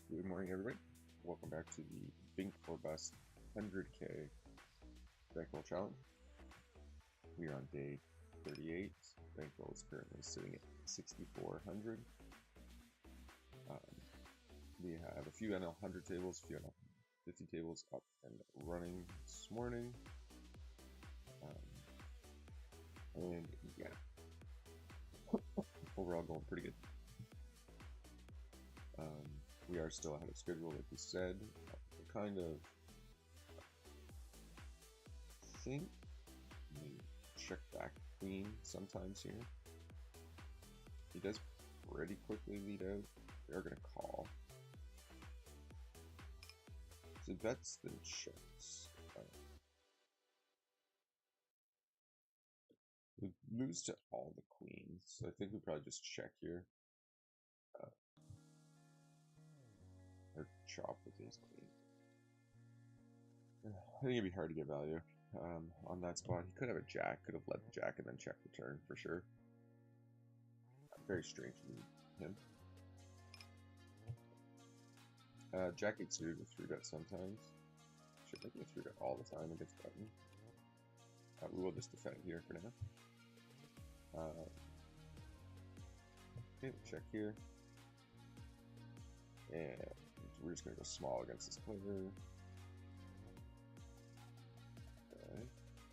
Good morning, everybody. Welcome back to the Bink or Bust 100K bankroll challenge. We are on day 38. Bankroll is currently sitting at 6,400. We have a few NL 100 tables, a few NL 50 tables up and running this morning. And yeah, overall going pretty good. We are still ahead of schedule, like we said. Kind of think we check back queen sometimes here. He does pretty quickly lead out. We are going to call. So bets then checks. We lose to all the queens, so I think we probably just check here. Or chop with his queen. I think it'd be hard to get value on that spot. He could have a jack, could have led the jack and then checked the turn for sure. Very strange from him. Jack 8 suited with 3-bet sometimes. Should make it a 3-bet all the time against button. We will just defend here for now. Okay, we'll check here. And we're just going to go small against this player. Okay.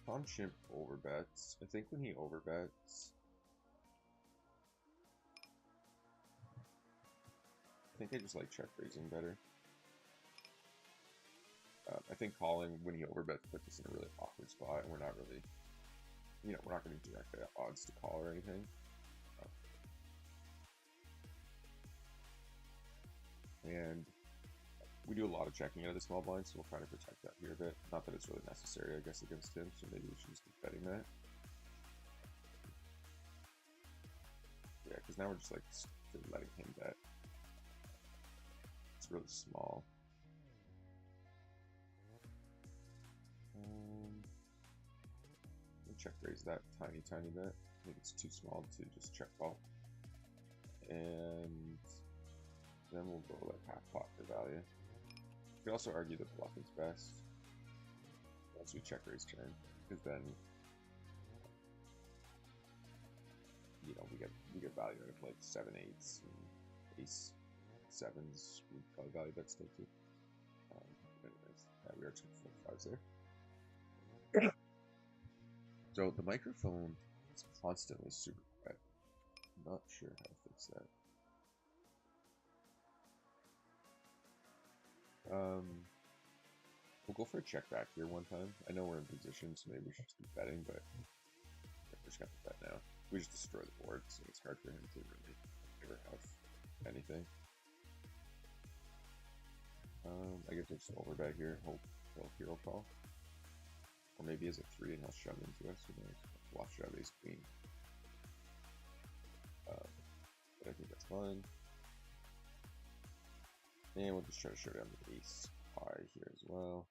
Tom Chimp overbets. I think when he overbets, I think I just like check raising better. I think calling when he overbets puts us in a really awkward spot, and we're not really, we're not going to direct odds to call or anything. And we do a lot of checking out of the small blind, so we'll try to protect that here a bit. Not that it's really necessary, I guess, against him, so maybe we should just be betting that. Yeah, because now we're just like letting him bet. It's really small. We'll check raise that tiny bit. I think it's too small to just check call. And then we'll go like half pot for value. You could also argue that bluff is best once we check raise turn, because then we get value out of like 7/8s and ace 7s. We probably value bet still too. Anyways, yeah, we are checking 4/5s there. So the microphone is constantly super quiet. I'm not sure how to fix that. We'll go for a check back here one time. I know we're in position, so maybe we should just be betting, but we're just gonna bet now. We just destroy the board, so it's hard for him to really ever have anything. I guess we'll just overbet here. Hope he'll hero call. Or maybe as a 3 and he'll shove into us. Who knows? Bluff shove ace queen. But I think that's fine. And we'll just try to show down the ace high here as well.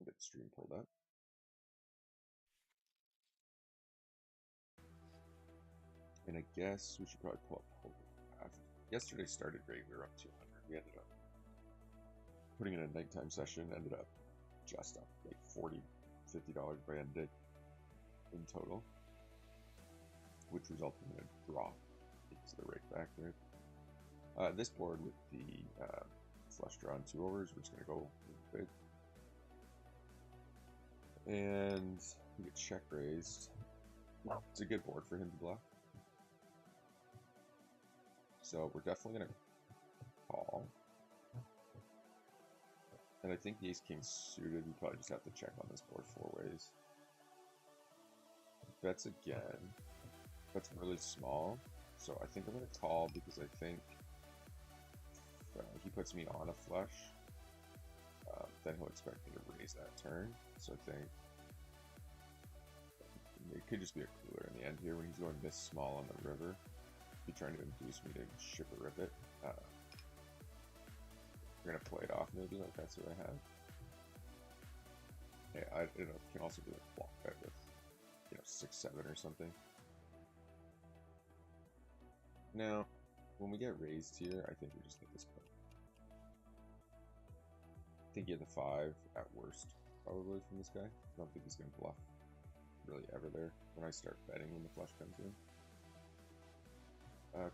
Get the stream pulled up. And I guess we should probably pull up Poker Bankroll. Yesterday started great. We were up 200. We ended up putting in a nighttime session. Ended up just up like $40, $50 by end day in total, which resulted in a drop into the rake back there. This board with the flush draw and 2 overs, we're just going to go big. And we get check raised. It's a good board for him to bluff. So we're definitely going to call. And I think the ace king suited, we probably just have to check on this board 4 ways. Bets again. That's really small. So I think I'm going to call because I think he puts me on a flush. Then he'll expect me to raise that turn. So I think it could just be a cooler in the end here when he's going this small on the river. He's trying to induce me to ship or rip it. We're gonna play it off maybe, like that's what I have. Yeah, it can also be like block bet with 6-7 or something. Now when we get raised here, I think we just hit this play. I think he had the 5 at worst, probably, from this guy. I don't think he's going to bluff really ever there when I start betting when the flush comes in.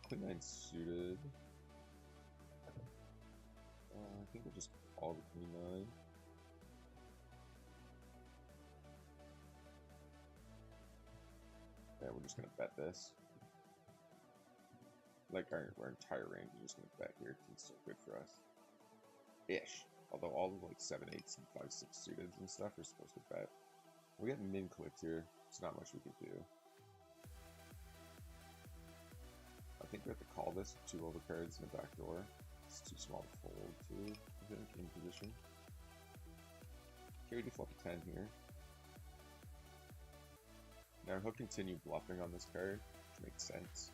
Queen 9 suited. I think we'll just call the Queen 9. Yeah, we're just going to bet this. Like our entire range is just going to bet here. It's still good for us. Ish. Although all of like 7, 8s and 5, 6 suited and stuff are supposed to bet. We're getting min clicked here. There's not much we can do. I think we have to call this 2 overcards in the back door. It's too small to fold too, I think, in position. Okay, we do flop a 10 here. Now he'll continue bluffing on this card, which makes sense.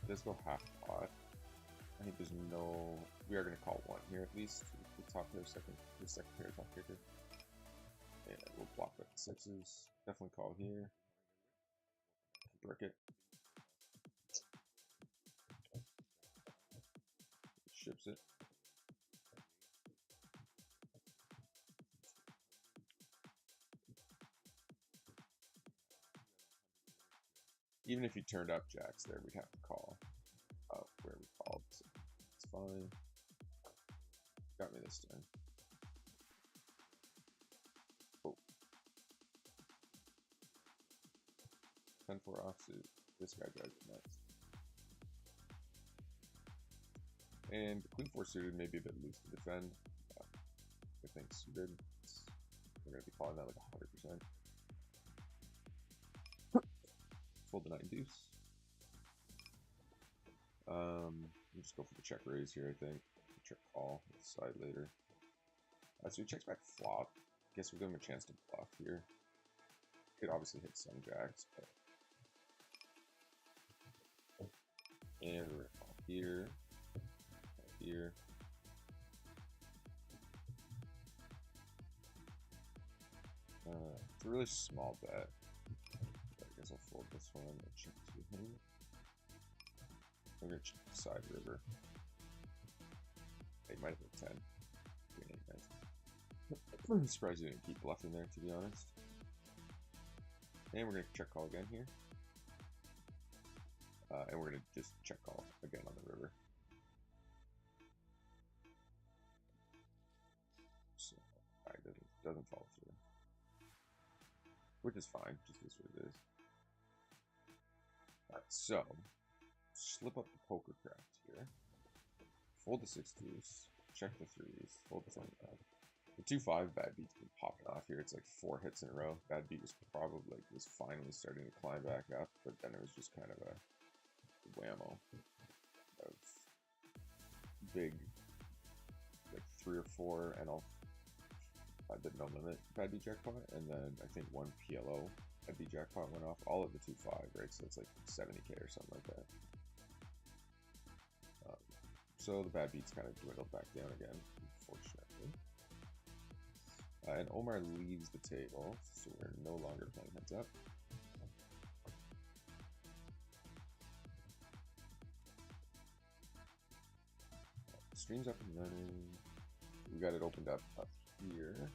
He does go half pot. I think there's no. We are going to call 1 here at least. The top pair, the second pair, top kicker. And we'll block with the 6s. Definitely call here. Brick it. Ships it. Even if he turned up jacks there, we'd have to call where we called. So it's fine. Got me this time. Oh. 10-4 offsuit. This guy drives me nuts. And the Queen 4 suited may be a bit loose to defend. I think suited. We're going to be calling that like 100%. Fold the 9 deuce. We'll just go for the check raise here, I think. Check call. We'll decide later. So he checks back flop. Guess we'll give him a chance to bluff here. Could obviously hit some jacks, but. And we're gonna call here. Here. It's a really small bet. I guess I'll fold this one and check to him. I'm gonna check the side river. He might have been 10. I'm surprised he didn't keep bluffing there, to be honest. And we're gonna check call again here. And we're gonna just check call again on the river. So, doesn't fall through. Which is fine, just is what it is. Alright, so slip up the poker craft here. Fold the 6 deuce, check the 3s, fold the 10 back. The 2-5 bad beat's been popping off here. It's like 4 hits in a row. Bad beat was probably was finally starting to climb back up, but then it was just kind of a whammo of big, like 3 or 4 and I did no limit bad beat jackpot, and then I think 1 PLO bad beat jackpot went off, all at the 2-5, right? So it's like 70k or something like that. So the bad beats kind of dwindled back down again, unfortunately. And Omar leaves the table, so we're no longer playing heads up. Stream's up and running. We got it opened up here.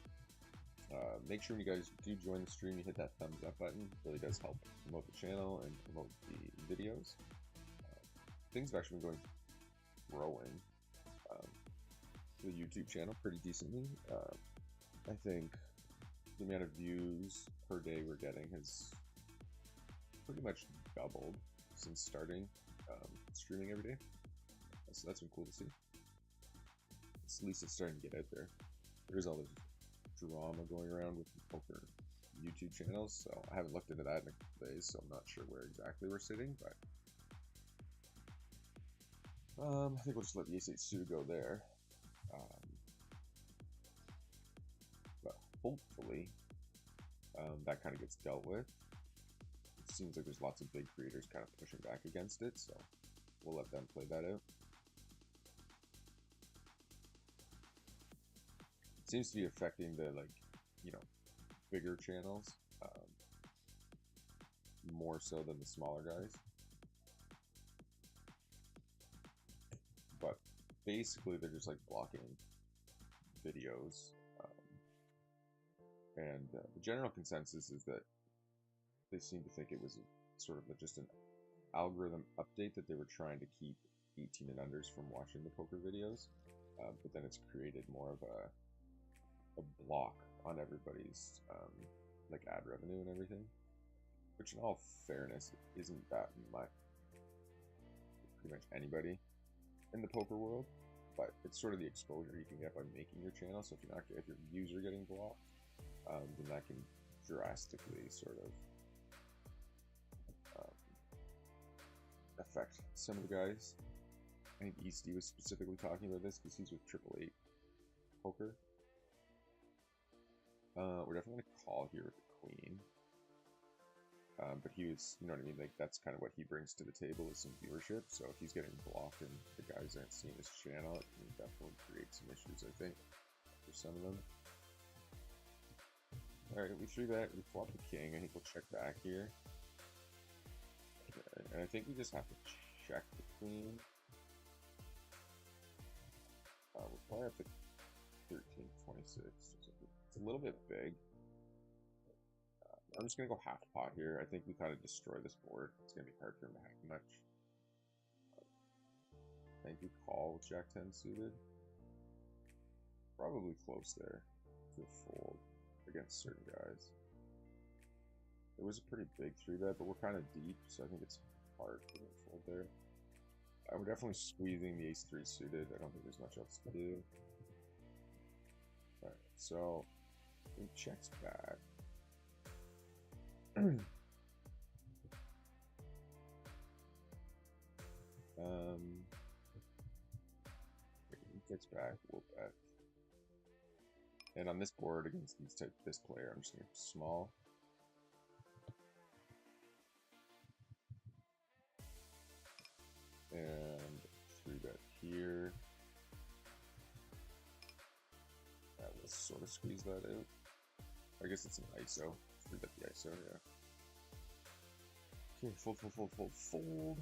Make sure when you guys do join the stream, you hit that thumbs up button. It really does help promote the channel and promote the videos. Things have actually been growing the YouTube channel pretty decently. I think the amount of views per day we're getting has pretty much doubled since starting streaming every day. So that's been cool to see. At least it's starting to get out there. There's all this drama going around with the poker YouTube channels, so I haven't looked into that in a couple days, so I'm not sure where exactly we're sitting, but I think we'll just let the ace-8 suited go there. But hopefully that kind of gets dealt with. It seems like there's lots of big creators kind of pushing back against it, so we'll let them play that out. It seems to be affecting the, like, you know, bigger channels more so than the smaller guys. But basically, they're just like blocking videos. And the general consensus is that they seem to think it was sort of just an algorithm update that they were trying to keep 18 and unders from watching the poker videos. But then it's created more of a block on everybody's like ad revenue and everything, which in all fairness isn't that much. Pretty much anybody in the poker world, but it's sort of the exposure you can get by making your channel. So if your views are getting blocked, then that can drastically sort of affect some of the guys. I think Easty was specifically talking about this because he's with 888 Poker. We're definitely going to call here with the queen. But he was, you know what I mean, like that's kind of what he brings to the table is some viewership. So if he's getting blocked and the guys aren't seeing his channel, it can definitely create some issues, I think, for some of them. Alright, we threw that, we flopped the king. I think we'll check back here. Okay, and I think we just have to check the queen. We'll probably have to 1326. It's a little bit big. I'm just going to go half pot here. I think we kind of destroy this board. It's going to be hard for him to hack much. Thank you, call with Jack 10 suited. Probably close there to a fold against certain guys. It was a pretty big 3-bet, but we're kind of deep, so I think it's hard for him to fold there. We're definitely squeezing the ace-3 suited. I don't think there's much else to do. Alright, so he checks back. He checks back, we'll bet. And on this board against this player, I'm just going to small. And 3-bet here. That will sort of squeeze that out. I guess it's an ISO. 3-bet the ISO, yeah. Okay, fold, fold, fold, fold, fold.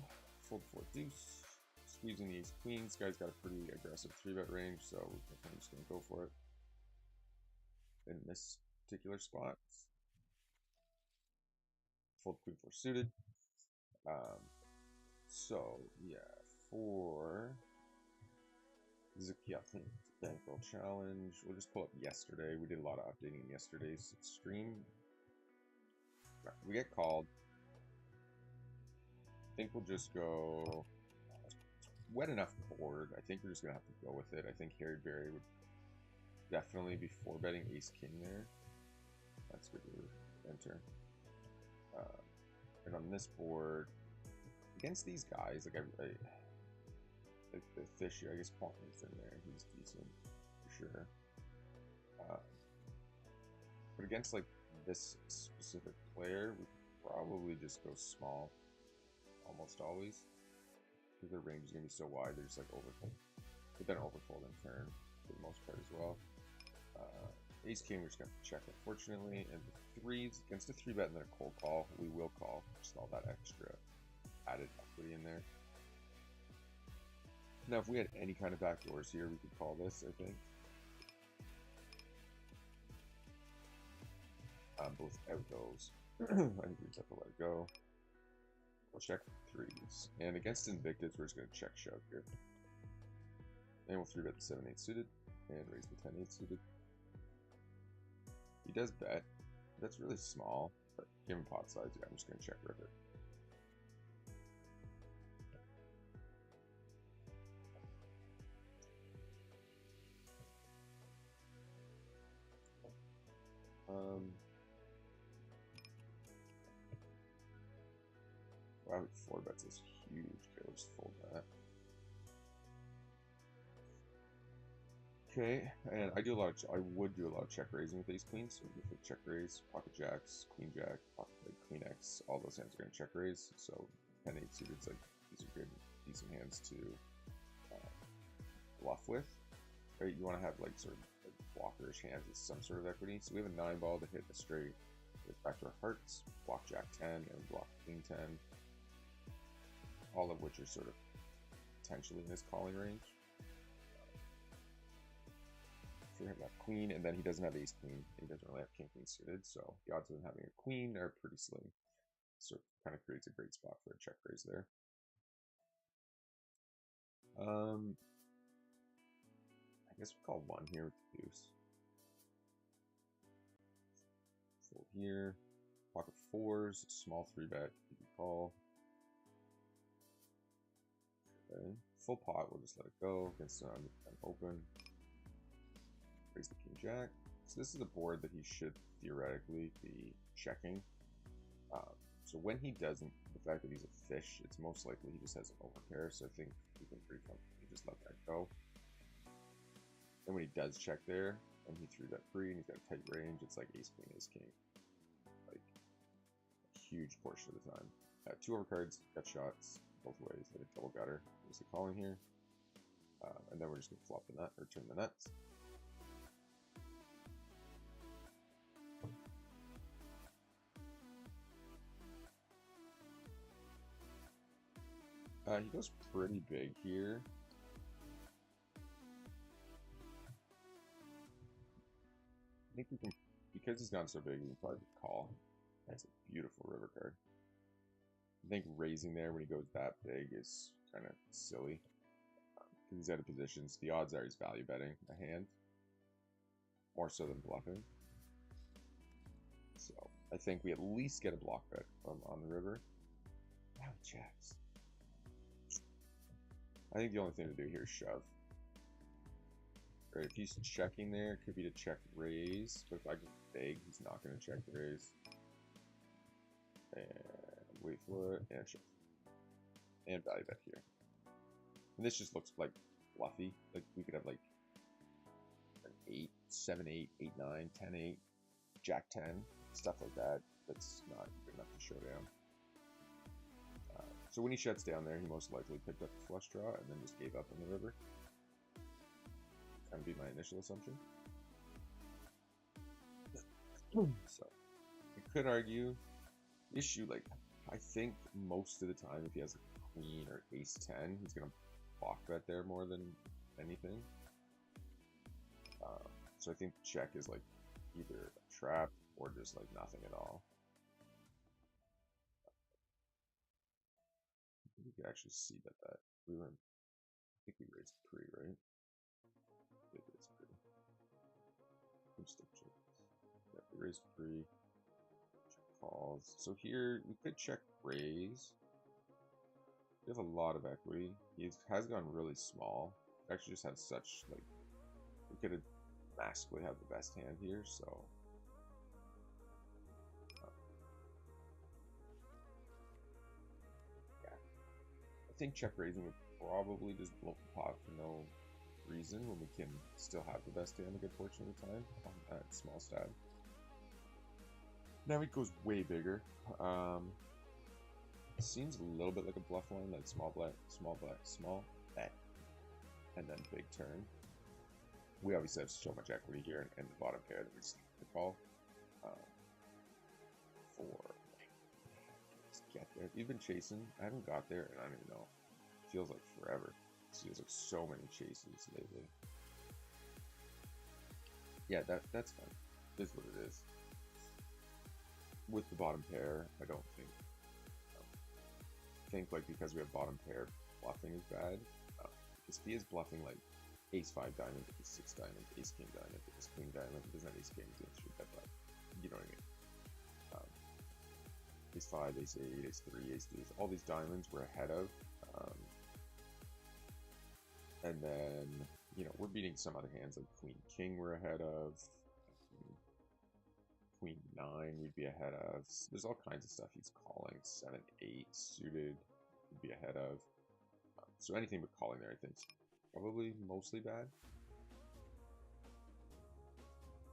Fold for deuce. Squeezing the ace queen. This guy's got a pretty aggressive 3-bet range, so we're definitely just going to go for it. In this particular spot. Fold queen 4 suited. So, yeah, this is a Poker Bankroll challenge. We'll just pull up yesterday. We did a lot of updating in yesterday's stream. We get called. I think we'll just go wet enough board. I think we're just going to have to go with it. I think Harry Berry would definitely be 4-betting ace-king there. That's good to enter. And on this board, against these guys, like the fish, I guess Paul's in there. He's decent for sure. But against like this specific player, we probably just go small, almost always, because their range is gonna be so wide. They're just like overfold, but then overfold in turn for the most part as well. Ace King, we're just gonna check, unfortunately, and the threes against a 3-bet and then a cold call, we will call. Just all that extra added equity in there. Now, if we had any kind of backdoors here, we could call this, I think. Both out those. I think we just have to let it go. We'll check threes. And against Invictus, we're just going to check shove here. And we'll 3-bet the 7-8 suited and raise the 10-8 suited. He does bet. That's really small, but given pot size, yeah, I'm just going to check rip it. Wow, 4-bets is huge. Okay, we'll just fold that. Okay, and I would do a lot of check raising with ace queens. So we can check raise, pocket jacks, queen jack, pocket queen x. All those hands are going to check raise. So 10-8 suited, like these are good, decent hands to bluff with. Right, you want to have like sort of like blockerish hands with some sort of equity. So we have a 9 ball to hit a straight Goes back to our hearts, block Jack 10 and block King 10, all of which are sort of potentially in his calling range. Sure, have Queen, and then he doesn't have Ace Queen. He doesn't really have King Queen suited, so the odds of him having a Queen are pretty slim. So it kind of creates a great spot for a check raise there. I guess we call one here with the deuce. Fold here. Pocket fours, small 3-bet, you can call. Okay. Full pot, we'll just let it go against an open. Raise the King Jack. So this is a board that he should theoretically be checking. So when he doesn't, the fact that he's a fish, it's most likely he just has an overpair. So I think we can pretty comfortably just let that go. And when he does check there, and he threw that free, and he's got a tight range, it's like Ace Queen, Ace King, like a huge portion of the time. 2 overcards, got shots both ways. Hit a double gutter. There's the calling here, and then we're just gonna flop the nut or turn the nuts. He goes pretty big here. I think we can, because he's gone so big, we can probably call. That's a beautiful river card. I think raising there when he goes that big is kind of silly. Because he's out of positions. The odds are he's value betting a hand. More so than bluffing. So I think we at least get a block bet on the river. Now he checks. I think the only thing to do here is shove. Right, if he's checking there, it could be to check raise. But if I go big, he's not going to check the raise. And wait for it, and shove. And value bet here. And this just looks like fluffy. Like we could have like an 8, 7, 8, 8, 9, 10, 8, Jack 10, stuff like that. That's not good enough to show down. So when he shuts down there, he most likely picked up the flush draw and then just gave up on the river. That would be my initial assumption. So I could argue issue, like, I think most of the time if he has a queen or ace 10, he's going to block bet there more than anything. So I think check is like either a trap or just like nothing at all. You can actually see that we were, I think we raised pre, right? I think we raised pre. I'm still checking. Yeah, we raised pre. Check calls. So here we could check raise. He has a lot of equity. He has gone really small. Actually, just had such, like, we could have massively have the best hand here. So I think check raising would probably just blow the pot for no reason when we can still have the best hand a good portion of the time on that small stab. Now it goes way bigger. It seems a little bit like a bluff line, like small black, small bet, and then big turn. We obviously have so much equity here in the bottom pair that we just have to call for. Get there. You've been chasing. I haven't got there, and I don't even know. It feels like forever. It feels like so many chases lately. Yeah, that's fine. It is what it is. With the bottom pair, I don't think. Like because we have bottom pair, bluffing is bad. Because he is bluffing like ace 5 diamond, ace 6 diamond, ace king diamond, ace queen diamond. He doesn't have ace king, he doesn't shoot that bad. You know what I mean? Ace 5, ace 8, ace 3, ace 2, all these diamonds we're ahead of. And then, you know, we're beating some other hands like Queen King we're ahead of. Queen 9 we'd be ahead of. There's all kinds of stuff he's calling. 7, 8 suited we'd be ahead of. So anything but calling there I think is probably mostly bad.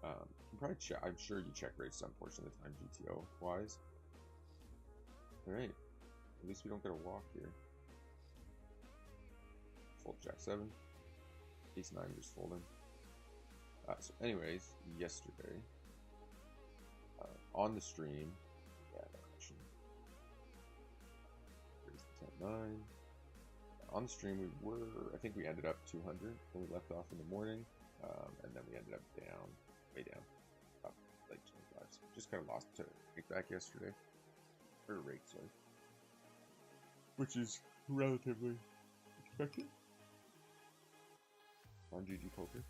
You probably check, I'm sure you check raise some portion of the time GTO wise. Alright, at least we don't get a walk here. Fold Jack 7. Ace 9 just folding. So anyways, yesterday, on the stream, yeah, no question. Raise the 10-9. On the stream, I think we ended up 200 when we left off in the morning, and then we ended up down, way down, up like 25. So just kind of lost to rake back yesterday, or rake, sorry, which is relatively expected on GG Poker.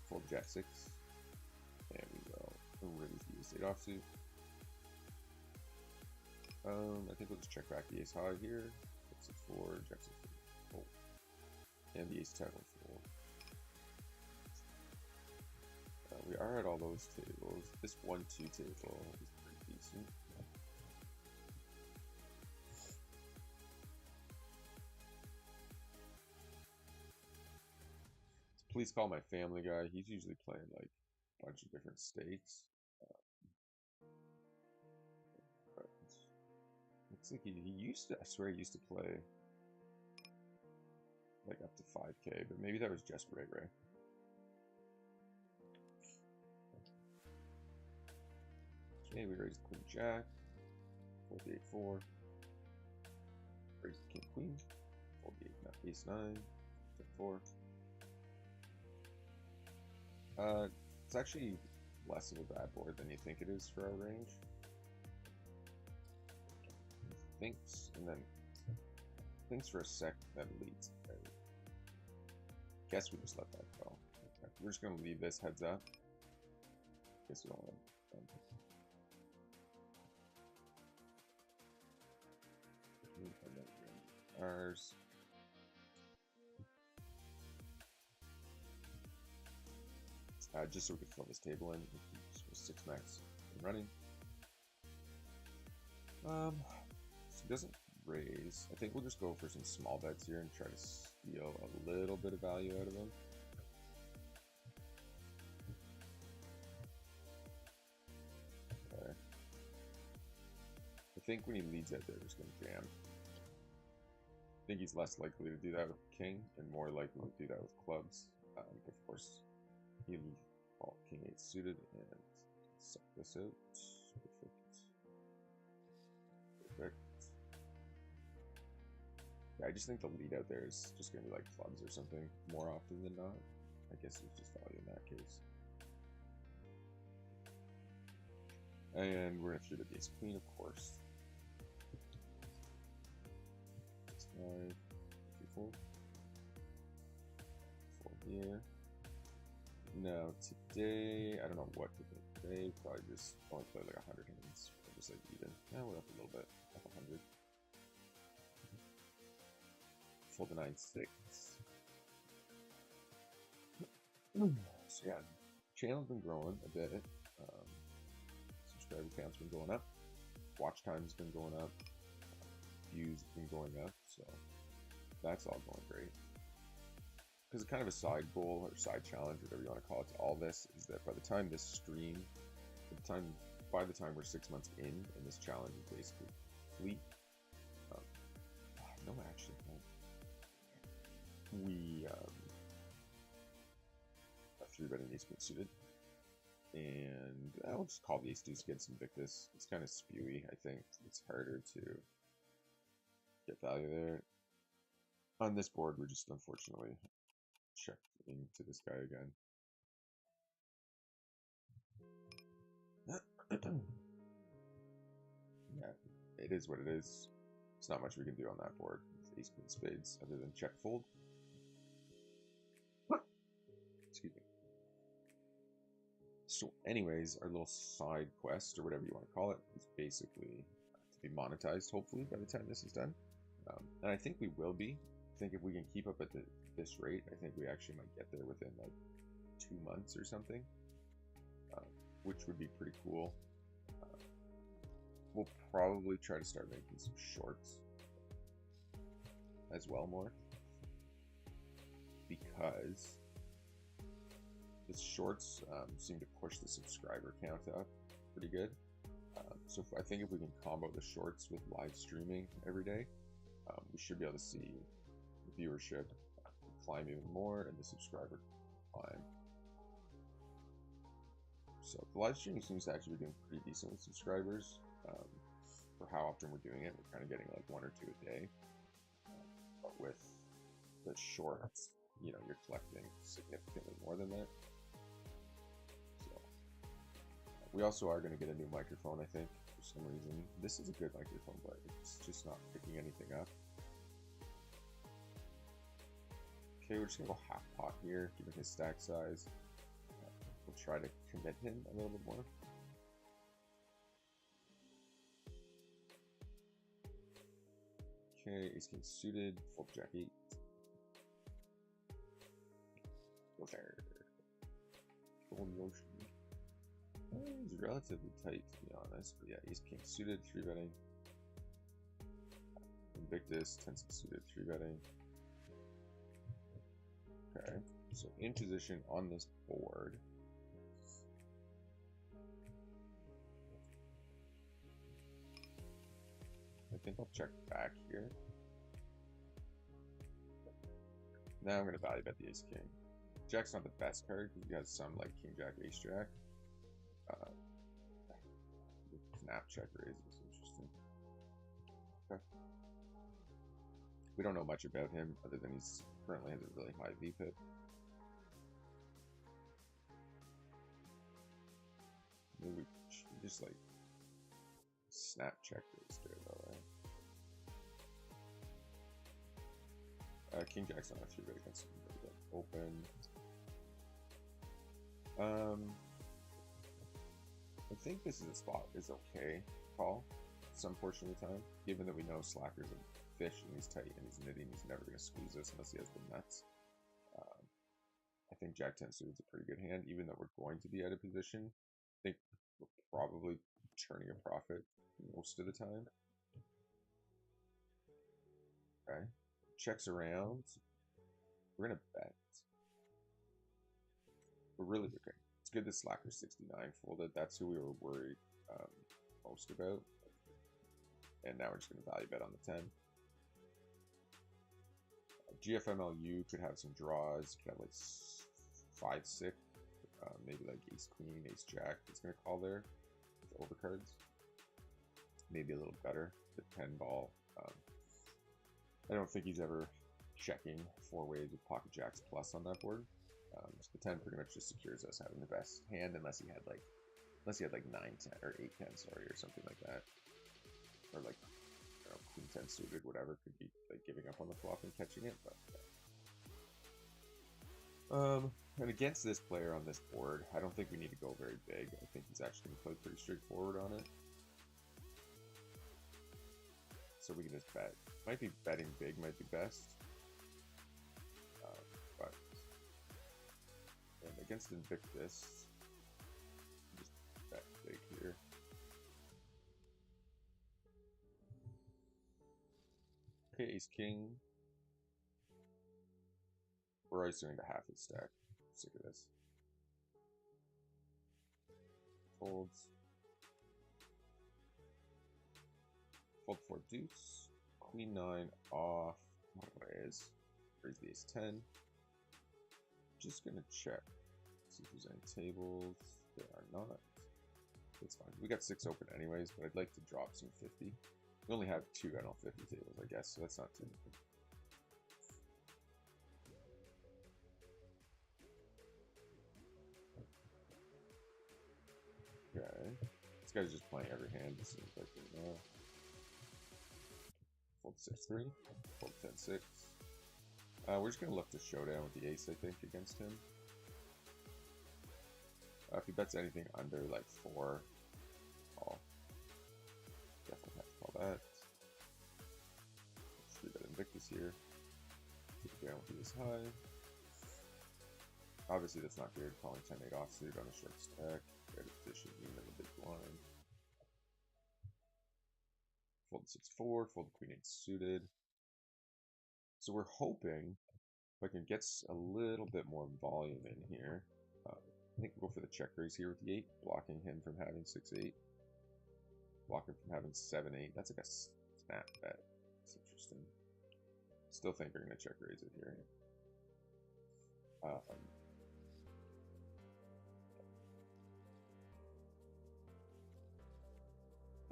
Fold Jack 6, and we will raise the ace 8 offsuit. I think we'll just check back the ace high here. 6-4, Jack 6 fold, and the ace 10 will fold. We are at all those tables. This 1-2 table is pretty decent. Please call my family guy. He's usually playing like a bunch of different stakes. But looks like he used to, I swear he used to play like up to 5K, but maybe that was just Ray Ray. Okay, we raised Queen Jack, fold the 8-4, raise the King Queen, fold the Ace 9, 4. It's actually less of a bad board than you think it is for our range. Thinks, and then thinks for a sec, then leads. Guess we just let that go. Okay. We're just gonna leave this heads up. Guess we don't want to. Ours. Just so we can fill this table in. So 6 max and running. So he doesn't raise. I think we'll just go for some small bets here and try to steal a little bit of value out of him. Okay. I think when he leads out there, we're just going to jam. I think he's less likely to do that with king and more likely to do that with clubs. Of course, he king 8 suited and suck this out. Perfect. Perfect. Yeah, I just think the lead out there is just going to be like clubs or something more often than not. I guess there's just value in that case. And we're going to shoot at the ace queen, of course. Ace 5, fold. Fold here. No, today, I don't know what to think. Today, probably just only play like 100 hands. Or just like even. Yeah, we're up a little bit. Up 100. Fold the 9-6. So yeah, channel's been growing a bit. Subscriber count's been going up. Watch time's been going up. Views have been going up. So that's all going great. Because kind of a side goal or side challenge, whatever you want to call it, to all this is that by the time this stream, by the time we're 6 months in, and this challenge is basically complete. No action. We have 3-betting ace queen suited, and I'll just call the ace deuce against Invictus. It's kind of spewy. I think it's harder to get value there. On this board, we're just unfortunately checked into this guy again. Yeah, it is what it is. There's not much we can do on that board with ace queen spades other than check fold. Excuse me. So anyways, our little side quest, or whatever you want to call it, is basically to be monetized, hopefully, by the time this is done. And I think we will be. I think if we can keep up at this rate, I think we actually might get there within like 2 months or something, which would be pretty cool. We'll probably try to start making some shorts as well more, because the shorts seem to push the subscriber count up pretty good. So I think if we can combo the shorts with live streaming every day, we should be able to see the viewership climb even more and the subscriber climb. So the live stream seems to actually be doing pretty decent with subscribers. For how often we're doing it, we're kind of getting like 1 or 2 a day. But with the shorts, you know, you're collecting significantly more than that. So we also are going to get a new microphone, I think, for some reason. This is a good microphone, but it's just not picking anything up. Okay, we're just going to go half pot here, given his stack size. We'll try to commit him a little bit more. Okay, ace king suited, fold jack 8. Go there. Golden motion. He's relatively tight, to be honest. But yeah, ace king suited, 3-betting. Invictus, 10-6 suited, 3-betting. Okay, so in position on this board. I think I'll check back here. Now I'm going to value bet the ace king. Jack's not the best card because he has some like king jack, ace jack. Snap check raise is interesting. Okay. We don't know much about him other than he's currently has a really high VPIP. Maybe we should just like snap check raise there though, right? King jack's on a 3-bet against him. Open. I think this is a spot is okay call some portion of the time, given that we know Slacker's a fish and he's tight and he's knitting, he's never going to squeeze us unless he has the nuts. I think Jack 10 suited is a pretty good hand, even though we're going to be out of position. I think we're probably turning a profit most of the time. Okay, checks around. We're gonna bet. We're really okay. It's good that Slacker 69 folded. That's who we were worried most about. And now we're just gonna value bet on the 10. GFMLU could have some draws. Could have like 5-6, maybe like ace queen, ace jack. It's gonna call there with overcards. Maybe a little better. The 10 ball. I don't think he's ever checking 4 ways with pocket jacks plus on that board. So the 10 pretty much just secures us having the best hand unless he had like 9-10 or 8-10, sorry, or something like that. Or like, I don't know, queen 10 suited, whatever, could be like giving up on the flop and catching it, but and against this player on this board, I don't think we need to go very big. I think he's actually going to play pretty straightforward on it. So we can just bet. Might be betting big, might be best. But and against Invictus, just bet big here. Okay, ace king. We're always doing to half his stack. I'm sick of this. Folds. Fold 4 deuce. Queen 9 off. Raise. Raise the ace 10. Just gonna check. See if there's any tables. There are not. It's fine. We got 6 open anyways, but I'd like to drop some 50. We only have 2 NL50 tables, I guess, so that's not too bad. Okay. This guy's just playing every hand, it seems like right now. Fold 6-3. Fold 10-6. We're just going to look to showdown with the ace, I think, against him. If he bets anything under, like, 4, call. Definitely have to call that. 3-bet Invictus here. Keep it down with the ace high. Obviously, that's not good. Calling 10-8 offsuit on a short stack. Out of position, even in the big blind. Fold 6-4, fold the queen 8 suited. So we're hoping if I can get a little bit more volume in here. I think we'll go for the check raise here with the 8, blocking him from having 6-8. Blocking from having 7-8. That's like a snap bet. That's interesting. Still think we're going to check raise it here.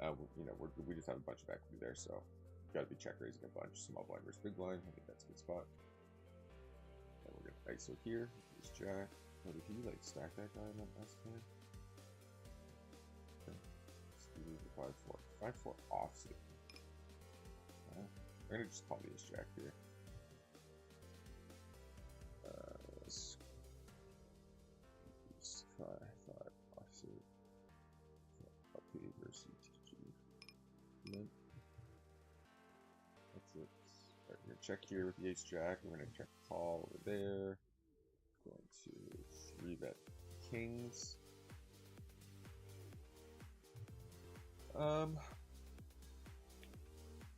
You know, we just have a bunch of equity there, so got to be check raising a bunch. Small blind versus big blind. I think that's a good spot. And we're gonna ISO here. This jack. Oh, can you like stack that guy in that last hand? Okay. Let's do the 5-4. 5-4 offsuit. I'm gonna just call the ace jack here. Let's use 5 offsuit. LP versus ETG. That's it. Right, we're gonna check here with the ace jack. We're gonna check call over there. Going to 3-bet kings.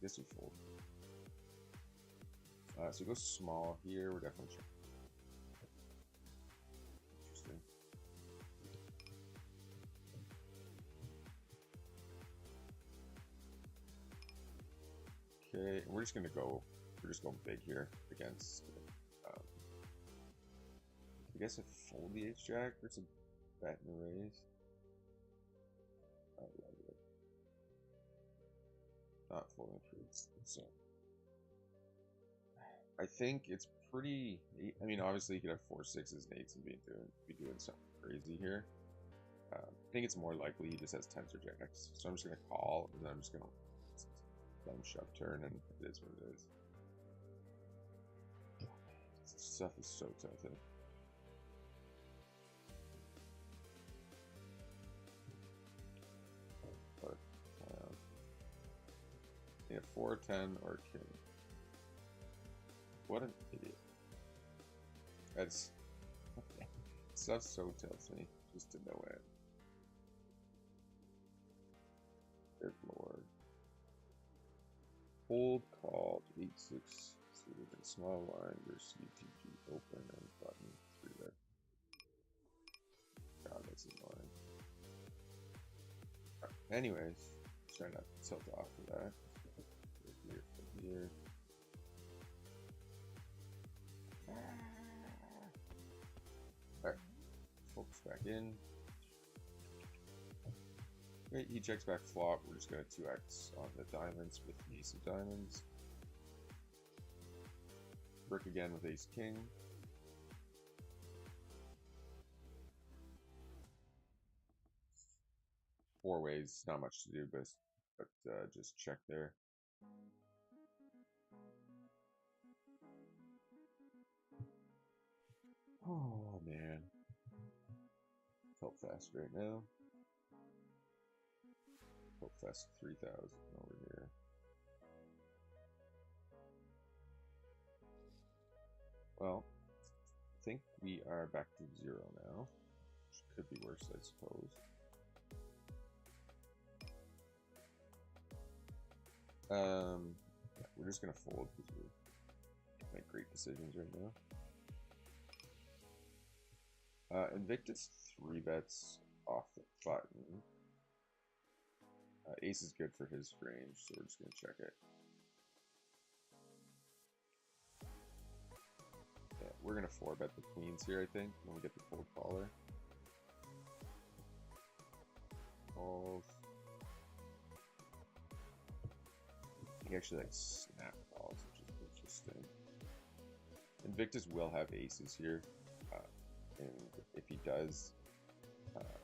Guess we fold. So go small here. We're definitely checking. Interesting. Okay, we're just gonna go. We're just going big here against. I guess if fold the ace jack versus a bet and a raise. Oh, yeah. Not folding fruits. So I think it's pretty. I mean, obviously you could have 4 6s and 8s and be doing something crazy here. I think it's more likely he just has 10s or jacks. So I'm just gonna call, and then I'm just gonna dumb shove turn, and it is what it is. This stuff is so tempting. But yeah, 4, 10, or king. What an idiot. That's stuff so tilts me just to no end. Good lord. Fold called 8-6 suited and small line versus UTG open and button 3-bet. God, that's annoying. Anyways, try not to tilt off of that. Here, here. Alright, focus back in. Great, he checks back flop. We're just going to 2x on the diamonds with the ace of diamonds. Brick again with ace king. Four ways, not much to do, but just check there. Oh man, felt fast right now. Felt fast 3,000 over here. Well, I think we are back to 0 now, which could be worse, I suppose. Yeah, we're just gonna fold because we make great decisions right now. Invictus 3-bets off the button. Ace is good for his range, so we're just gonna check it. Yeah, we're gonna 4-bet the queens here, I think, when we get the cold caller. Calls. He actually like snap calls, which is interesting. Invictus will have aces here, and if he does,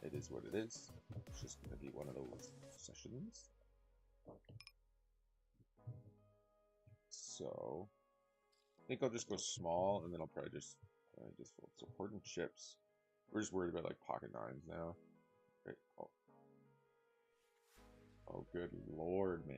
it is what it is. It's just going to be one of those sessions. So I think I'll just go small, and then I'll probably just fold. So hoarding chips. We're just worried about like pocket nines now. Right. Oh, good lord, man.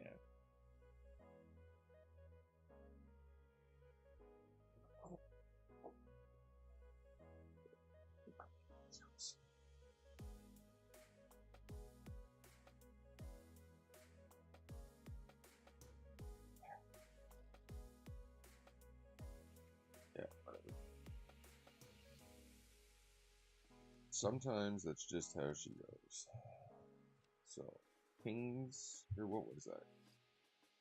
Sometimes that's just how she goes. So, kings, or what was that?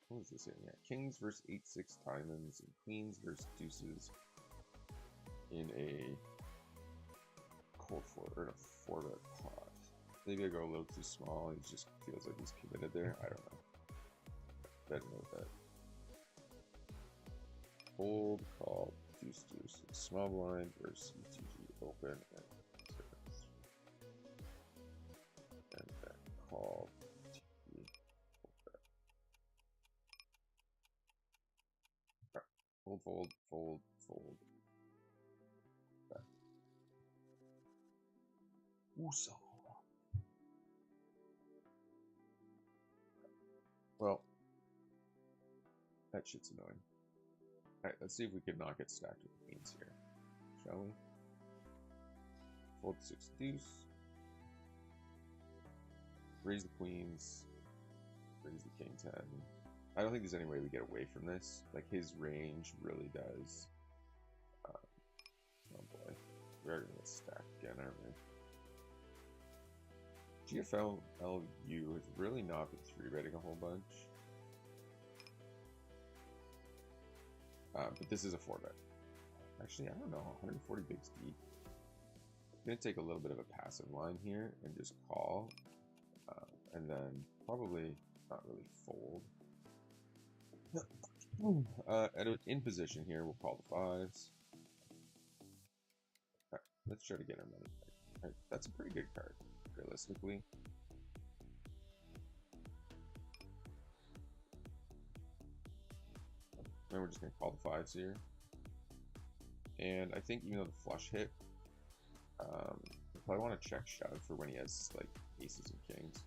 What was this in? Yeah, kings versus 8-6 diamonds, and queens versus deuces in a cold 4 or in a 4-bet pot. I Maybe I go a little too small. He just feels like he's committed there. I don't know. Better know that. Fold, call, deuce, deuce. Small blind versus ETG open and then call. Fold, fold, fold, fold. Uso. Well, that shit's annoying. Alright, let's see if we can not get stacked with queens here. Shall we? Fold 6 deuce. Raise the queens. Raise the king 10. I don't think there's any way we get away from this. Like, his range really does. Oh boy. We are going to get stacked again, aren't we? GFLLU has really not been 3-betting a whole bunch. But this is a 4-bet. Actually, I don't know. 140 bigs deep. I'm going to take a little bit of a passive line here and just call. And then probably not really fold. In position here, we'll call the 5s. Right, let's try to get our money back. Right, that's a pretty good card, realistically. And we're just going to call the 5s here. And I think even though the flush hit, I probably want to check shove for when he has like aces and kings.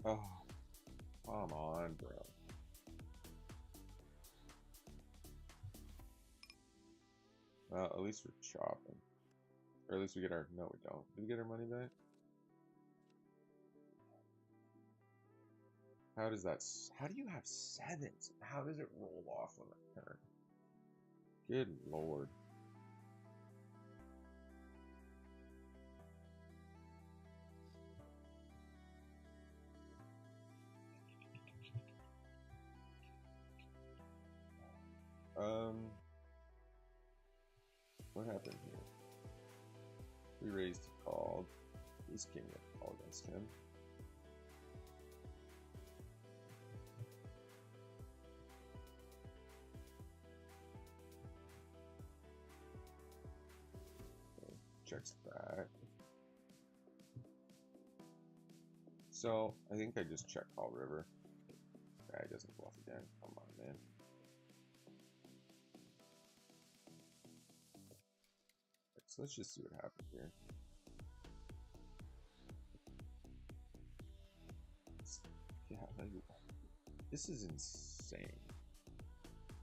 Oh, come on, bro. Well, at least we're chopping. Or at least we get our... No, we don't. Do we get our money back? How does that... How do you have 7s? How does it roll off on the turn? Good lord. What happened here? We raised, called. He's king with call against him. Okay, checks that. So I think I just check call river. Yeah, he doesn't bluff again. Come on, man. So let's just see what happens here. Yeah, like, this is insane.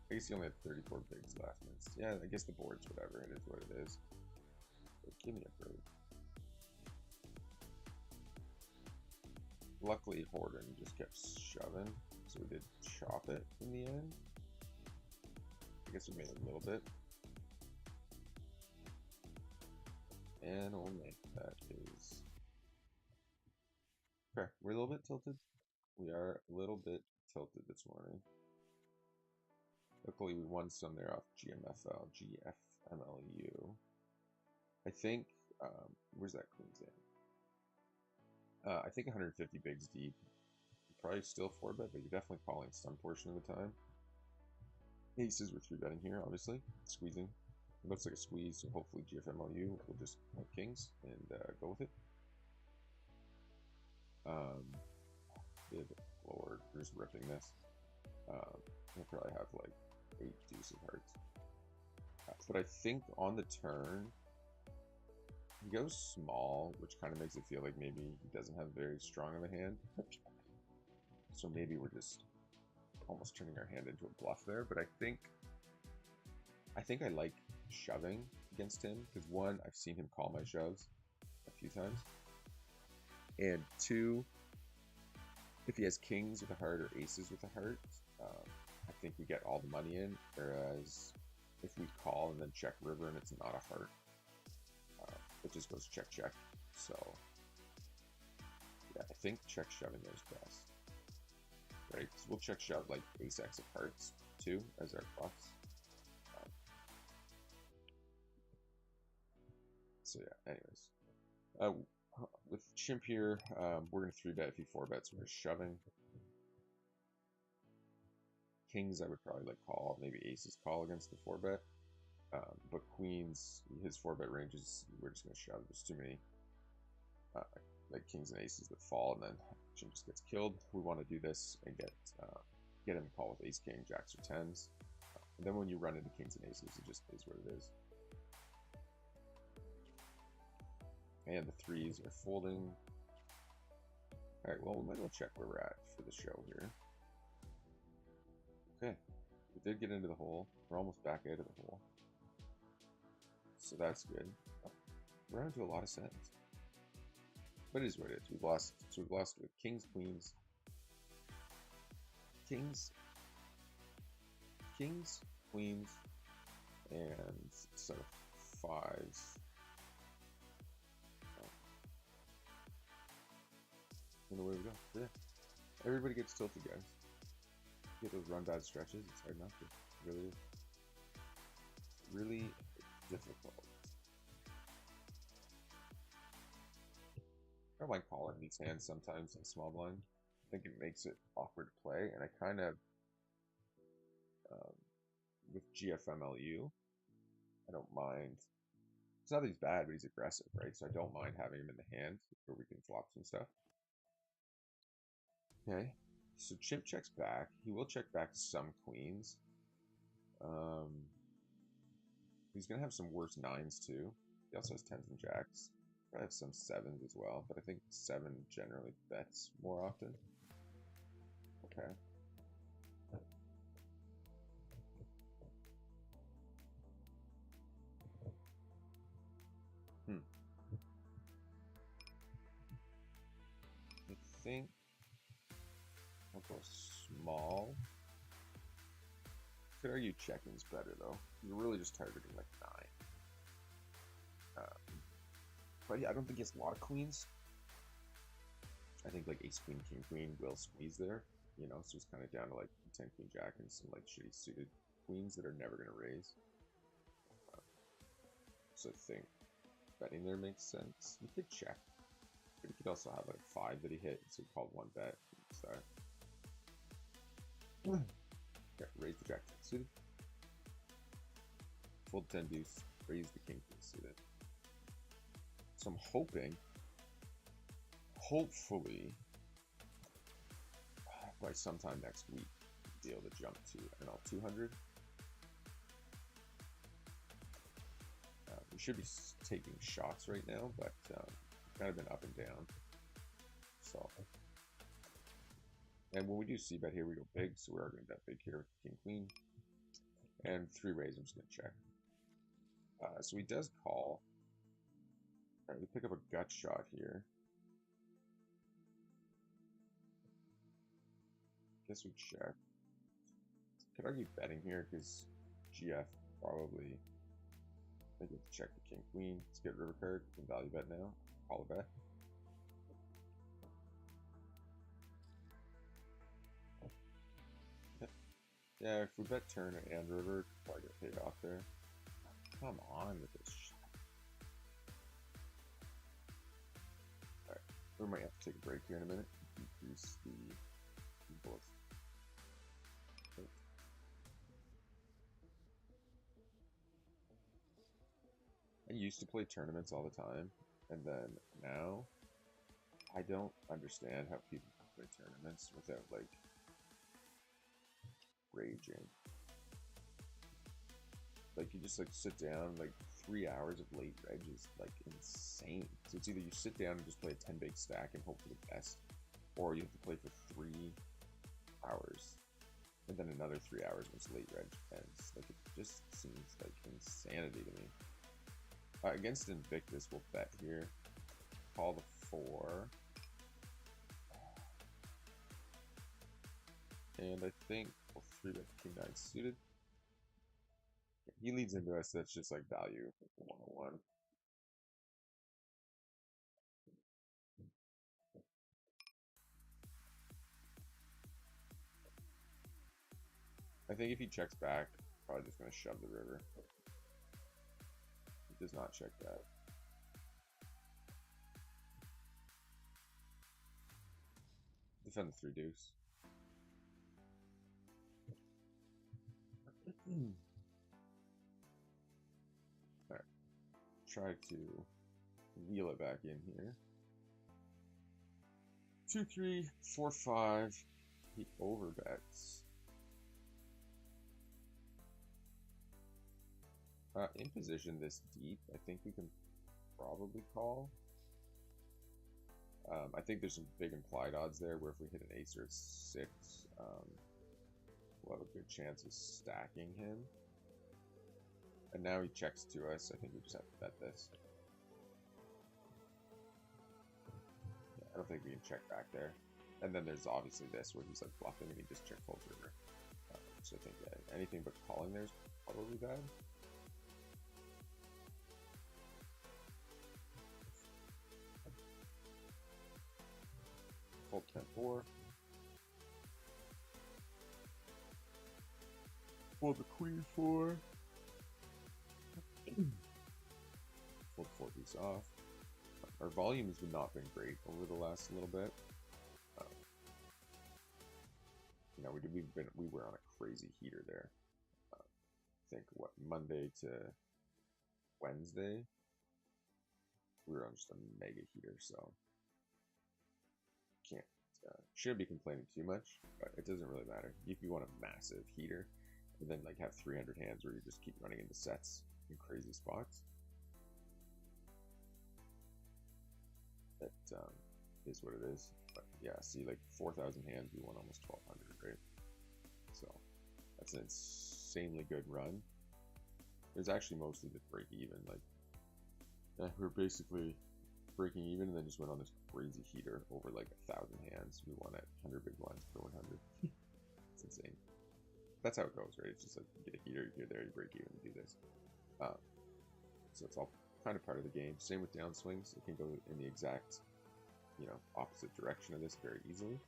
I guess he only had 34 bigs left. Yeah, I guess the board's whatever. It is what it is. But give me a break. Luckily, Horden just kept shoving, so we did chop it in the end. I guess we made a little bit. And only that is... Okay, we're a little bit tilted. We are a little bit tilted this morning. Luckily, we won some there off GFMLU. I think, where's that queen's in? I think 150 bigs deep. Probably still 4-bet, but you're definitely calling some portion of the time. Aces were 3-betting here, obviously. Squeezing. It looks like a squeeze, so hopefully GFMLU will just have kings and go with it. Good lord, we're just ripping this. We'll probably have like 8 deuce of hearts. But I think on the turn, he goes small, which kind of makes it feel like maybe he doesn't have very strong of a hand. So maybe we're just almost turning our hand into a bluff there. But I think I like shoving against him because 1, I've seen him call my shoves a few times, and 2, if he has kings with a heart or aces with a heart, I think we get all the money in, whereas if we call and then check river and it's not a heart, it just goes check check. So yeah, I think check shoving is best, right? Because we'll check shove like ace x of hearts too as our bluffs. So yeah, anyways. With chimp here, we're going to 3-bet if he 4-bets. We're shoving. Kings, I would probably like call. Maybe aces call against the 4-bet. But queens, his 4-bet ranges, we're just going to shove. There's too many like kings and aces that fall, and then chimp just gets killed. We want to do this and get him to call with ace, king, jacks, or tens. And then when you run into kings and aces, it just is what it is. And the threes are folding. Alright, well, we might as well check where we're at for the show here. Okay, we did get into the hole. We're almost back out of the hole. So that's good. We're onto a lot of sets. But it is what it is. We've lost. So we've lost with kings, queens, kings, queens, and set of fives. And away we go. Yeah. Everybody gets tilted, guys. Get those run bad stretches. It's hard not to. It really is. Really difficult. I don't mind calling these hands sometimes in small blind. I think it makes it awkward to play, and I kind of with GFMLU, I don't mind. It's not that he's bad, but he's aggressive, right? So I don't mind having him in the hand where we can flop some stuff. Okay, so chimp checks back. He will check back some queens. He's gonna have some worse nines too. He also has tens and jacks. Probably have some sevens as well, but I think 7 generally bets more often. Okay. I think I'll go small. Could argue checking's better though. You're really just targeting like 9. But yeah, I don't think he has a lot of queens. I think like ace, queen, king, queen will squeeze there. You know, so it's kind of down to like 10, queen, jack, and some like shitty suited queens that are never going to raise. So I think betting there makes sense. You could check. But he could also have like 5 that he hit, so he called 1 bet. Start. Okay, raise the jack suited. Fold 10 deuce, raise the king suited. So I'm hoping, hopefully, by sometime next week, be able to jump to NL 200. We should be taking shots right now, but kind of been up and down. So, and when we do c-bet here, we go big, so we are going to bet big here with king queen, and 3 raise. I'm just going to check. So he does call. All right, we pick up a gut shot here. Guess we check. Could argue betting here because GF probably. I think we have to check the king queen. Let's get river card. We can value bet now. Call a bet. Yeah, if we bet turn and river, probably get paid off there. Come on with this shit. Alright, we might have to take a break here in a minute. Decrease the bullets. I used to play tournaments all the time, and then now I don't understand how people play tournaments without like raging. Like you just like sit down, like 3 hours of late reg is like insane. So it's either you sit down and just play a 10 big stack and hope for the best, or you have to play for 3 hours and then another 3 hours once late reg ends. Like it just seems like insanity to me. Against Invictus, we'll bet here. Call the 4. And I think we'll 3-bet king 9 suited. He leads into us, that's just like value 101. I think if he checks back, probably just gonna shove the river. He does not check that. Defend the 3 deuce. Alright. Try to wheel it back in here. 2, 3, 4, 5. He overbets. In position this deep, I think we can probably call. I think there's some big implied odds there where if we hit an ace or a 6, we'll have a good chance of stacking him. And now he checks to us. I think we just have to bet this. Yeah, I don't think we can check back there. And then there's obviously this where he's like bluffing and he just check folds river. So I think yeah, anything but calling there is probably bad. Fold 10-4. Fold the queen 4. Fold 4 piece off. Our volume has not been great over the last little bit. You know, we were on a crazy heater there. I think what, Monday to Wednesday, we were on just a mega heater, so shouldn't be complaining too much, but it doesn't really matter. If you want a massive heater and then like have 300 hands where you just keep running into sets in crazy spots, that is what it is. But yeah, see, like 4,000 hands, we won almost 1,200, right? So that's an insanely good run. It was actually mostly the break even. Like we're basically breaking even, and then just went on this crazy heater over like 1,000 hands. We won at 100 big blinds per 100. It's insane. That's how it goes, right? It's just like you get a heater, you're there, you break even, you do this. So it's all kind of part of the game. Same with downswings. It can go in the exact, you know, opposite direction of this very easily.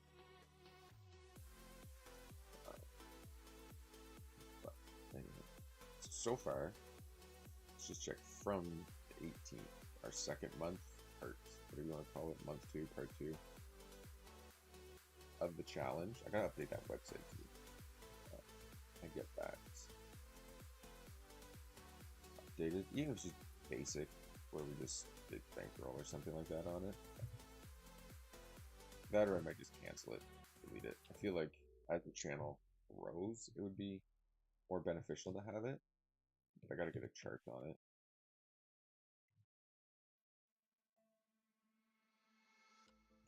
But anyway, so far, let's just check from the 18th, our second month. Whatever you want to call it, month 2, part 2 of the challenge. I gotta update that website too. I get that updated, even if it's just basic, where we just did bankroll or something like that on it. That, or I might just cancel it, delete it. I feel like as the channel grows, it would be more beneficial to have it. But I gotta get a chart on it.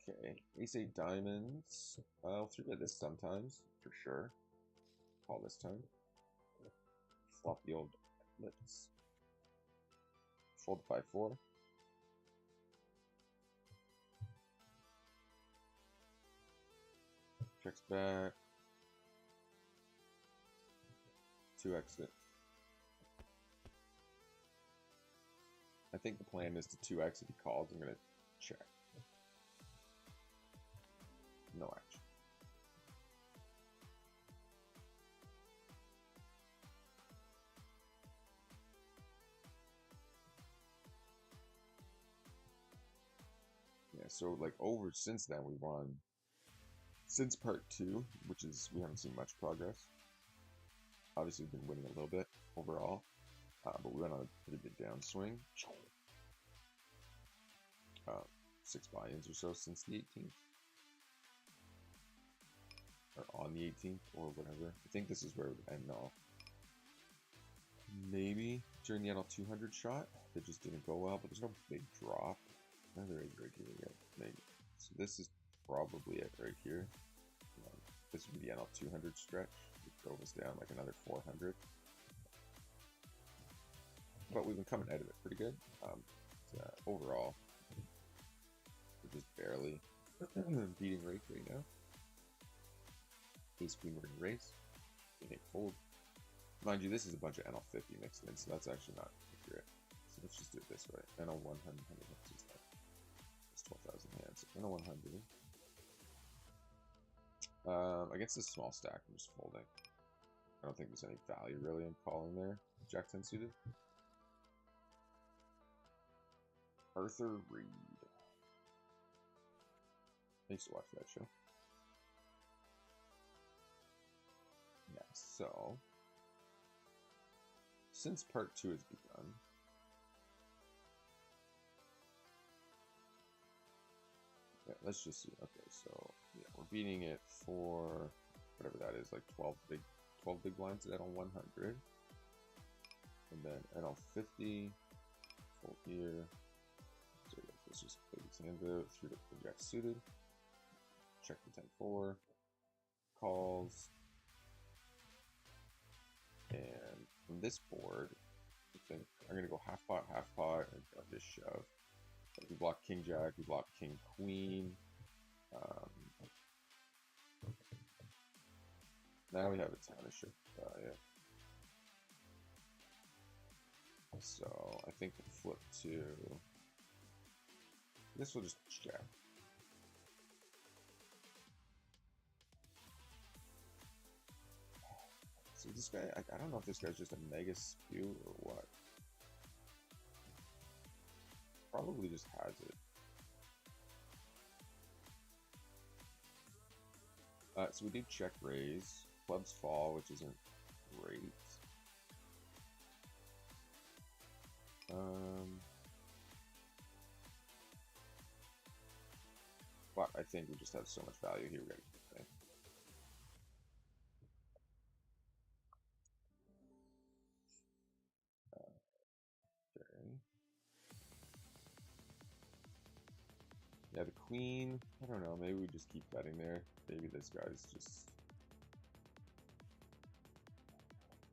Okay, ace-8 diamonds. I'll 3-bet this sometimes, for sure. Call this time. Flop the old lips. Fold 5-4. Checks back. 2x it. I think the plan is to 2x if he calls. I'm gonna check. No action. Yeah, so like over since then we won. Since part 2, which is, we haven't seen much progress. Obviously we've been winning a little bit overall, but we went on a pretty big downswing. 6 buy-ins or so since the 18th. Or on the 18th, or whatever. I think this is where it would end off. Maybe during the NL 200 shot, it just didn't go well, but there's no big drop. No, there is right here yet. Maybe. So this is probably it right here. This would be the NL 200 stretch. It drove us down like another 400. But we've been coming out of it pretty good. Overall, we're just barely beating race right now. Ace Queen ring race. Queen 8 fold. Mind you, this is a bunch of NL 50 mixed in, so that's actually not accurate. So let's just do it this way. NL 100, it's 12,000 hands. NL 100. Against this small stack, I'm just folding. I don't think there's any value really in calling there. Jack 10 suited. Arthur Reed. I used to watch that show. So, since part 2 has begun, yeah, let's just see. Okay, so yeah, we're beating it for whatever that is, like 12 big blinds at on 100, and then at on 50, full here. So yeah, let's just play these hands out through the jack suited. Check the 10-4, calls, and from this board, I think I'm gonna go half pot, and just shove. Like we block king jack, we block king queen. Now we have a ton of shit. Yeah. So I think the flip to this will just jack. So this guy, I don't know if this guy's just a mega spew or what. Probably just has it. So we do check raise. Clubs fall, which isn't great. But I think we just have so much value here. We're gonna keep it. Okay. Yeah, the queen. I don't know. Maybe we just keep betting there. Maybe this guy's just.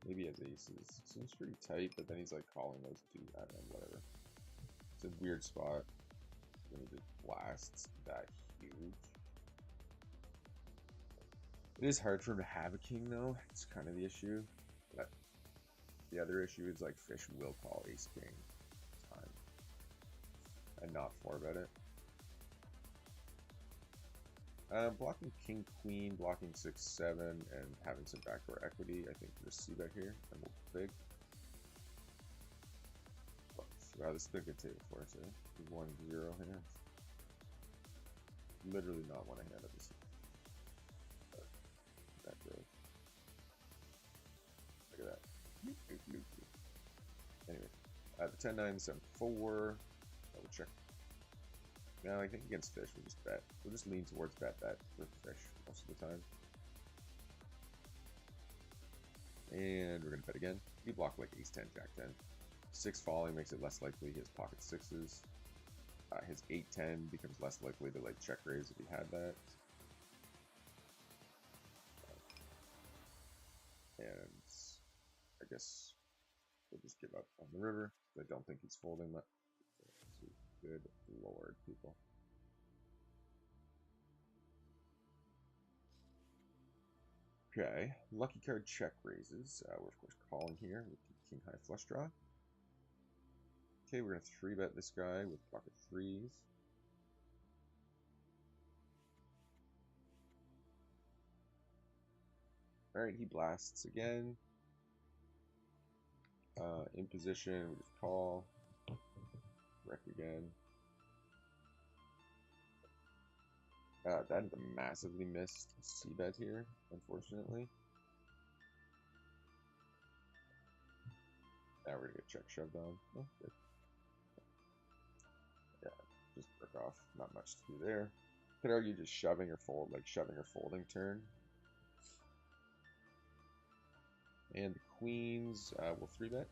Maybe he has aces. Seems pretty tight, but then he's like calling those two. I don't know, whatever. It's a weird spot. Then he just blasts that huge. It is hard for him to have a king, though. It's kind of the issue. But the other issue is like fish will call ace king time and not 4-bet it. Blocking king queen, blocking 6-7, and having some backdoor equity. I think we'll just see that here, and we'll big. Wow, this has been a good table for us, eh? 1-0 hands. Literally not one hand of this. That growth. Look at that. Anyway, the 10-9, 7-4. Double check. Now I think against fish we'll just bet. We'll just lean towards bet with fish most of the time. And we're gonna bet again. We block like ace 10, jack 10. 6 falling makes it less likely he has pocket 6s. His 8-10 becomes less likely to like check raise if he had that. And I guess we'll just give up on the river. I don't think he's folding much. Good lord, people. Okay, lucky card check raises. We're of course calling here with the king high flush draw. Okay, we're gonna 3-bet this guy with pocket 3s. Alright, he blasts again. In position, we just call. Wreck again. That is a massively missed c-bet here, unfortunately. Now we're gonna get check shoved on. Oh, good. Yeah, just work off. Not much to do there. Could argue just shoving or fold, like shoving or folding turn. And the queens will 3-bet.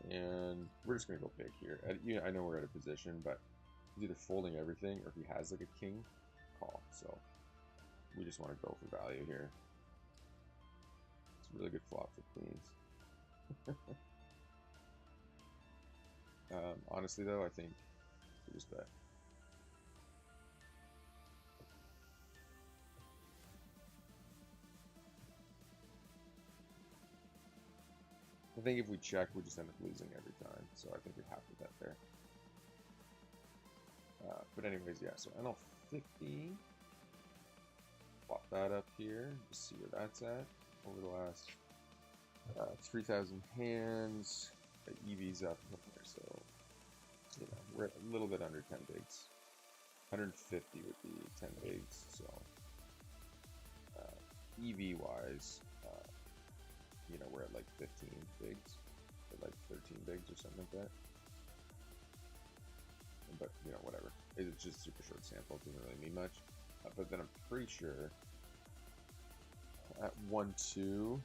And we're just going to go big here. I know we're out of position, but he's either folding everything or if he has like a king, call. So we just want to go for value here. It's a really good flop for queens. Honestly, though, I think we just bet. I think if we check, we just end up losing every time. So I think we have to bet there. But anyways, yeah, so NL 50. Plop that up here. Just see where that's at over the last 3,000 hands. The EV's up there, so you know we're a little bit under 10 bigs. 150 would be 10 bigs, so EV wise, you know, we're at like 15 bigs, or like 13 bigs or something like that. But you know, whatever. It's just super short sample. Doesn't really mean much. But then I'm pretty sure at 1-2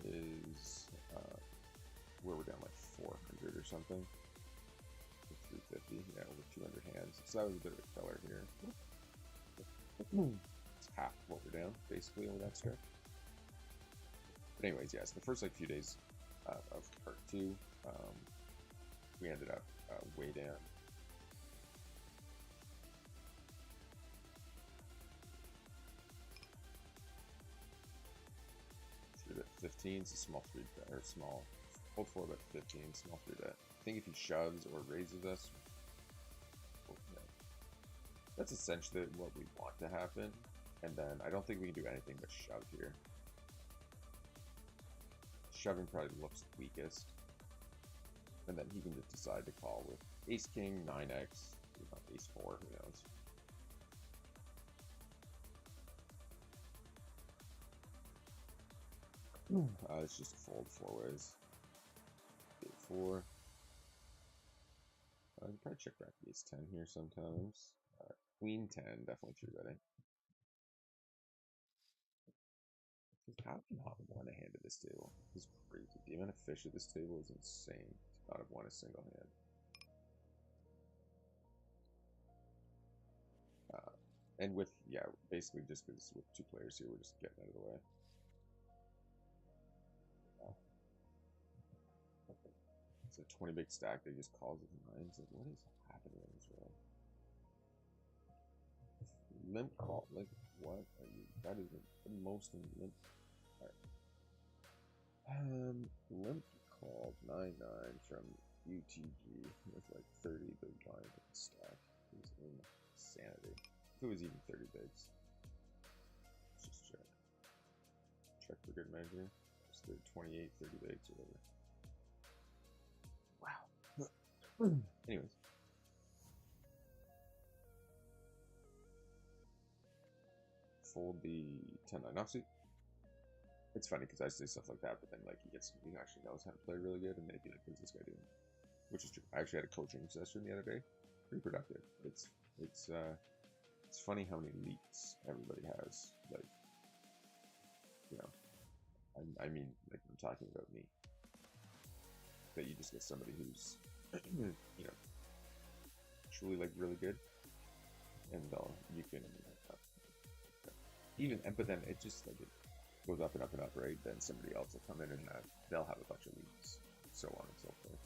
is where we're down like 400 or something. 350, yeah, over 200 hands. So that was a bit of a killer here. It's half what we're down, basically, over that stretch. But anyways, yes, the first like few days of part 2, we ended up way down. Through that 15, it's a small 3 bet, or small, hold 4 bet 15, small 3 bet. I think if he shoves or raises us, yeah, that's essentially what we want to happen. And then I don't think we can do anything but shove here. Shoving probably looks weakest. And then he can just decide to call with ace king, 9x, ace 4, who knows. It's just a fold 4 ways. 8-4. I can probably check back ace 10 here sometimes. Queen 10, definitely 3-betting. How do you not want a hand at this table? This is crazy. The amount of fish at this table is insane to not have won a single hand. And with, yeah, basically just because with 2 players here, we're just getting out of the way. It's a 20 big stack that he just calls with 9s. Like, what is happening in this world? Limp call, like, what are you? That is the most in limp. Alright. Limp called 9-9 from UTG with like 30 big blind stack. It was insanity. If it was even 30 bigs. Let's just check. Check for good measure. Just 28, 30 bigs, whatever. Wow. Anyways. Fold the 10-9 offsuit. It's funny because I say stuff like that, but then like he actually knows how to play really good, and they'd be like, "What's this guy doing?" Which is true. I actually had a coaching session the other day. Pretty productive. It's funny how many leaks everybody has. Like, you know, I mean, like I'm talking about me. That you just get somebody who's, you know, truly like really good, and you can even, but then it just like it goes up and up and up, right? Then somebody else will come in and they'll have a bunch of leaks, so on and so forth.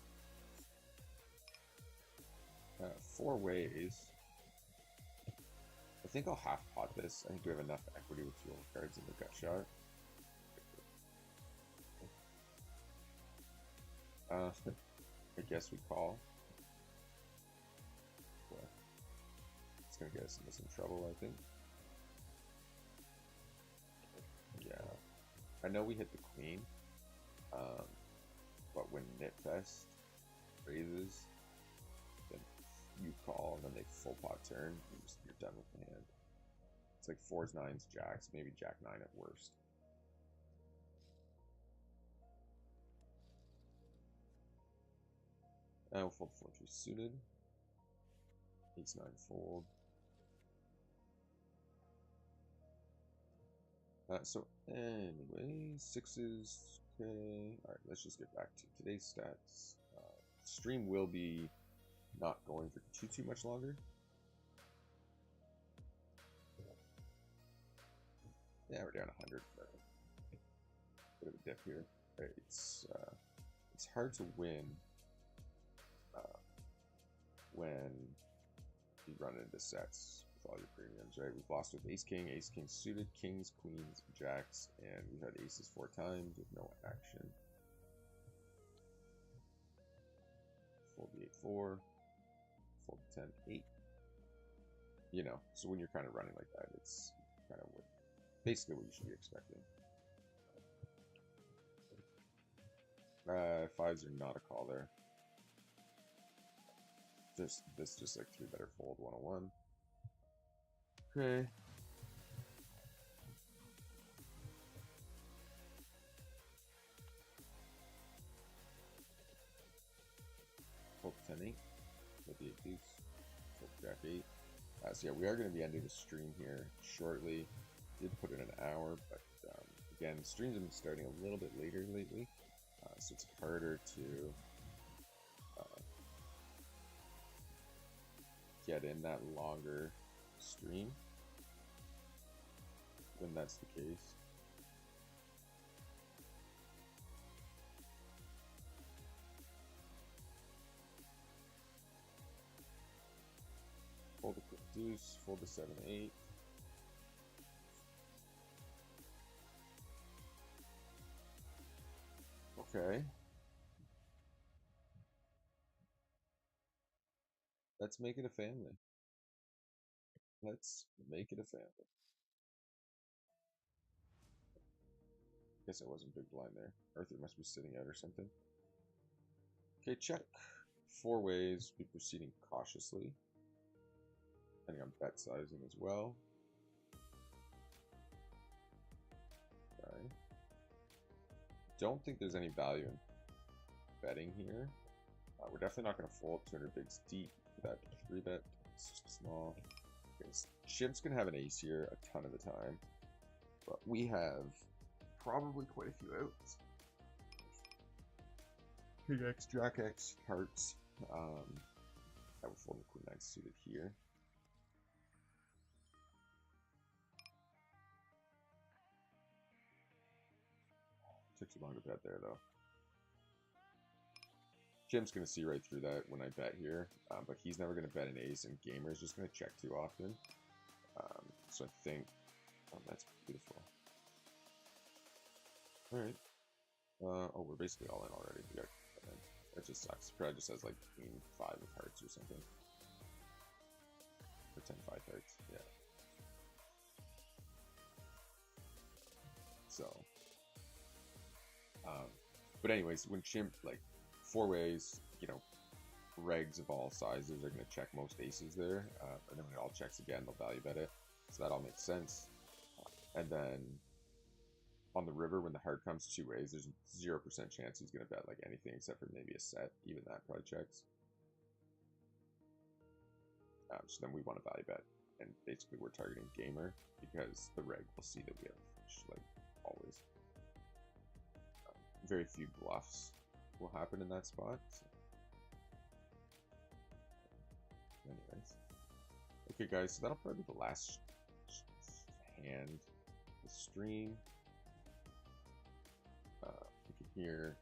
4 ways. I think I'll half pot this. I think we have enough equity with 2 cards in the gut shot. I guess we call. Well, it's gonna get us into some trouble, I think. Yeah, I know we hit the queen, but when Knitfest raises, then you call, and then they full pot turn, you're done with the hand. It's like 4s, 9s, jacks, maybe jack 9 at worst. We'll fold 4-3 suited. Ace 9 fold. So anyway, 6s. Okay. All right, let's just get back to today's stats. Stream will be not going for too much longer. Yeah, we're down 100. Bit of a dip here. It's hard to win when you run into sets with all your premiums, right? We've lost with ace king suited, kings, queens, jacks, and we've had aces 4 times with no action. Fold the 8-4, fold the 10-8. You know, so when you're kind of running like that, it's kind of basically what you should be expecting. 5s are not a call there. This just like 3-better fold 101. Okay. Fold 10-8 with the 8 deuce. Fold Jack 8. So yeah, we are going to be ending the stream here shortly. Did put in an hour, but again, streams have been starting a little bit later lately, so it's harder to get in that longer stream when that's the case. Fold a quick deuce, fold a 7-8. Okay. Let's make it a family. Let's make it a family. Guess I wasn't big blind there. Arthur must be sitting out or something. Okay, check. 4 ways. Be proceeding cautiously. Depending on bet sizing as well. Okay. Don't think there's any value in betting here. We're definitely not going to fold 200 bigs deep for that 3-bet. It's just small. Okay, so Chip's going to have an ace here a ton of the time. But we have probably quite a few outs. King X, Jack X, hearts. I would fold the Queen 9 suited here. Took too long to bet there though. Jim's going to see right through that when I bet here, but he's never going to bet an ace, and Gamer's just going to check too often. So I think, that's beautiful. Alright. Oh, we're basically all in already. We got, that just sucks. Probably just has like Queen 5 of hearts or something. Or 10-5 hearts, yeah. So, but anyways, when Chimp, like, 4 ways, you know, regs of all sizes are going to check most aces there, and then when it all checks again, they'll value bet it, so that all makes sense. And then on the river, when the heart comes 2 ways, there's 0% chance he's going to bet like anything except for maybe a set. Even that probably checks. So then we want to value bet, and basically we're targeting Gamer because the reg will see that we have fish, like always. Very few bluffs will happen in that spot. So. Anyways, okay, guys, so that'll probably be the last hand of the stream. You can hear.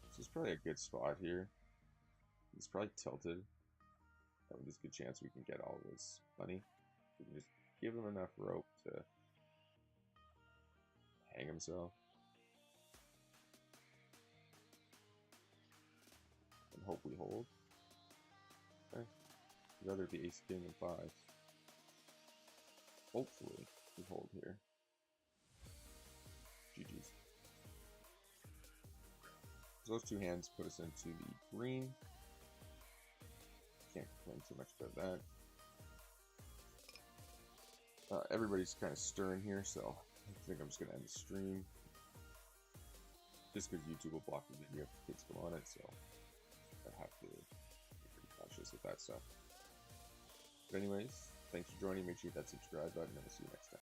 This is probably a good spot here. He's probably tilted. There's a good chance we can get all this money. We can just give him enough rope to hang himself. And hope we hold. Okay. I'd rather be ace, king, and 5. Hopefully we hold here. GG's. So those 2 hands put us into the green. Can't complain too much about that. Everybody's kind of stirring here, so I think I'm just going to end the stream. Just because YouTube will block the video if kids come on it, so I have to be pretty cautious with that stuff. But anyways, thanks for joining. Make sure you hit that subscribe button, and I'll see you next time.